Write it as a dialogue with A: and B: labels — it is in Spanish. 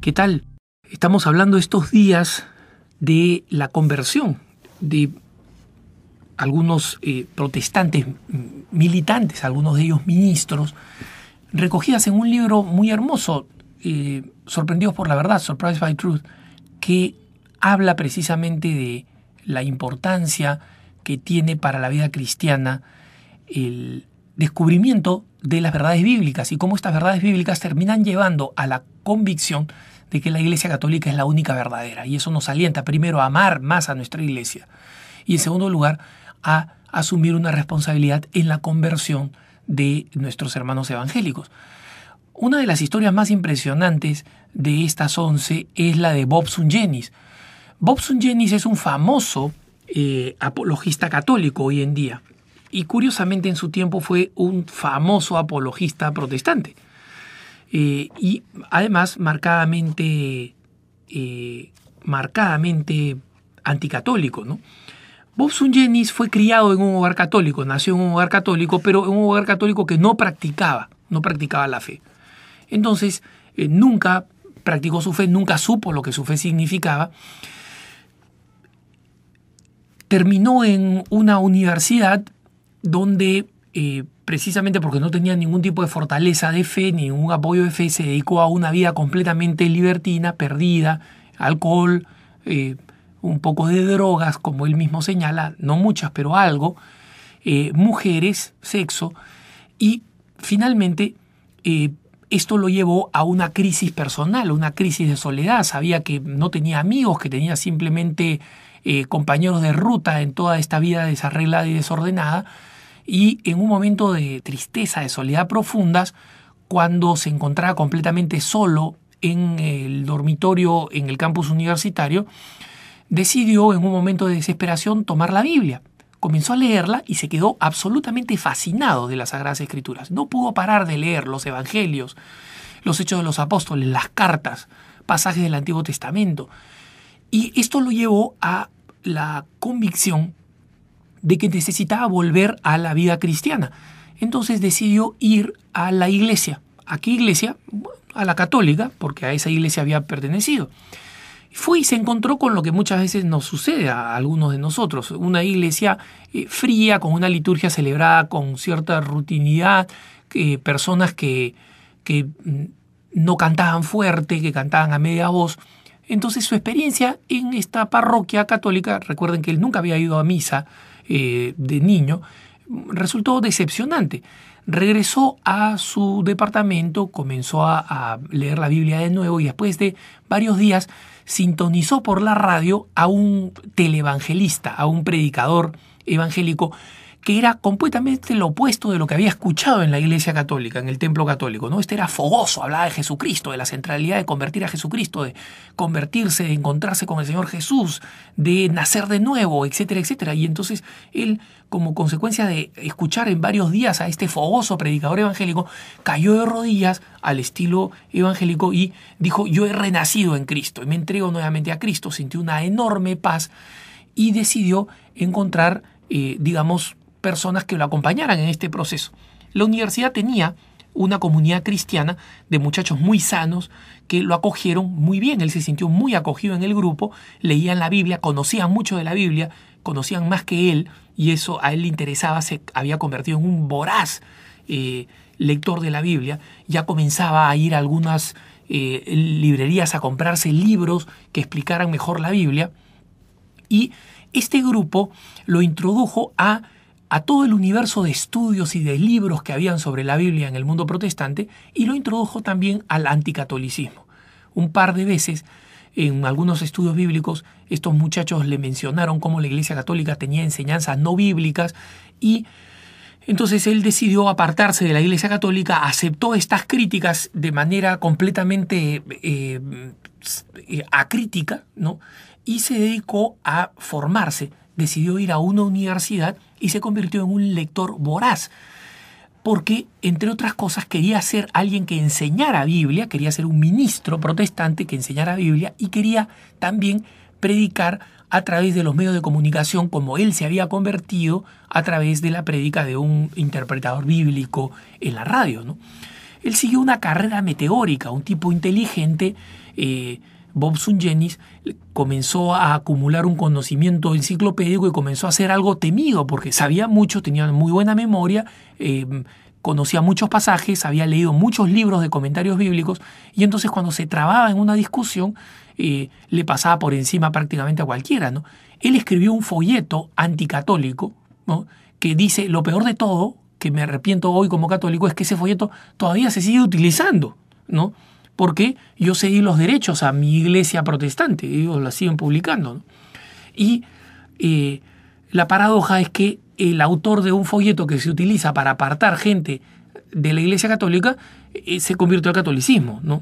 A: ¿Qué tal? Estamos hablando estos días de la conversión de algunos protestantes militantes, algunos de ellos ministros, recogidas en un libro muy hermoso, Sorprendidos por la Verdad, Surprised by Truth, que habla precisamente de la importancia que tiene para la vida cristiana el descubrimiento de las verdades bíblicas y cómo estas verdades bíblicas terminan llevando a la convicción de que la Iglesia Católica es la única verdadera. Y eso nos alienta primero a amar más a nuestra Iglesia y en segundo lugar a asumir una responsabilidad en la conversión de nuestros hermanos evangélicos. Una de las historias más impresionantes de estas 11 es la de Bob Sungenis. Bob Sungenis es un famoso apologista católico hoy en día y curiosamente en su tiempo fue un famoso apologista protestante y además marcadamente anticatólico, ¿no? Bob Sungenis fue criado en un hogar católico, nació en un hogar católico, pero en un hogar católico que no practicaba la fe. Entonces, nunca practicó su fe, nunca supo lo que su fe significaba. Terminó en una universidad donde, precisamente porque no tenía ningún tipo de fortaleza de fe, ningún apoyo de fe, se dedicó a una vida completamente libertina, perdida, alcohol, un poco de drogas, como él mismo señala, no muchas, pero algo, mujeres, sexo, y finalmente esto lo llevó a una crisis personal, una crisis de soledad. Sabía que no tenía amigos, que tenía simplemente compañeros de ruta en toda esta vida desarreglada y desordenada, y en un momento de tristeza, de soledad profundas, cuando se encontraba completamente solo en el dormitorio en el campus universitario, decidió en un momento de desesperación tomar la Biblia. Comenzó a leerla y se quedó absolutamente fascinado de las Sagradas Escrituras. No pudo parar de leer los Evangelios, los Hechos de los Apóstoles, las cartas, pasajes del Antiguo Testamento. Y esto lo llevó a la convicción de que necesitaba volver a la vida cristiana. Entonces decidió ir a la iglesia. ¿A qué iglesia? A la católica, porque a esa iglesia había pertenecido. Fue y se encontró con lo que muchas veces nos sucede a algunos de nosotros. Una iglesia fría, con una liturgia celebrada con cierta rutinidad, personas que no cantaban fuerte, que cantaban a media voz. Entonces su experiencia en esta parroquia católica, recuerden que él nunca había ido a misa de niño, resultó decepcionante. Regresó a su departamento, comenzó a leer la Biblia de nuevo y después de varios días sintonizó por la radio a un televangelista, a un predicador evangélico que era completamente lo opuesto de lo que había escuchado en la Iglesia Católica, en el templo católico, ¿no? Este era fogoso, hablaba de Jesucristo, de la centralidad de convertir a Jesucristo, de convertirse, de encontrarse con el Señor Jesús, de nacer de nuevo, etcétera, etcétera. Y entonces él, como consecuencia de escuchar en varios días a este fogoso predicador evangélico, cayó de rodillas al estilo evangélico y dijo: yo he renacido en Cristo y me entrego nuevamente a Cristo. Sintió una enorme paz y decidió encontrar, personas que lo acompañaran en este proceso. La universidad tenía una comunidad cristiana de muchachos muy sanos que lo acogieron muy bien. Él se sintió muy acogido en el grupo, leían la Biblia, conocían mucho de la Biblia, conocían más que él y eso a él le interesaba, se había convertido en un voraz lector de la Biblia. Ya comenzaba a ir a algunas librerías a comprarse libros que explicaran mejor la Biblia y este grupo lo introdujo a todo el universo de estudios y de libros que habían sobre la Biblia en el mundo protestante y lo introdujo también al anticatolicismo. Un par de veces, en algunos estudios bíblicos, estos muchachos le mencionaron cómo la Iglesia Católica tenía enseñanzas no bíblicas y entonces él decidió apartarse de la Iglesia Católica, aceptó estas críticas de manera completamente acrítica, ¿no? Y se dedicó a formarse. Decidió ir a una universidad y se convirtió en un lector voraz, porque, entre otras cosas, quería ser alguien que enseñara Biblia, quería ser un ministro protestante que enseñara Biblia y quería también predicar a través de los medios de comunicación como él se había convertido a través de la prédica de un interpretador bíblico en la radio, ¿no? Él siguió una carrera meteórica, un tipo inteligente. Bob Sungenis comenzó a acumular un conocimiento enciclopédico y comenzó a ser algo temido porque sabía mucho, tenía muy buena memoria, conocía muchos pasajes, había leído muchos libros de comentarios bíblicos, y entonces cuando se trababa en una discusión le pasaba por encima prácticamente a cualquiera, ¿no? Él escribió un folleto anticatólico, ¿no?, que dice: lo peor de todo, que me arrepiento hoy como católico, es que ese folleto todavía se sigue utilizando, ¿no? Porque yo cedí los derechos a mi iglesia protestante, y ellos la siguen publicando, ¿no? Y la paradoja es que el autor de un folleto que se utiliza para apartar gente de la iglesia católica se convirtió al catolicismo, ¿no?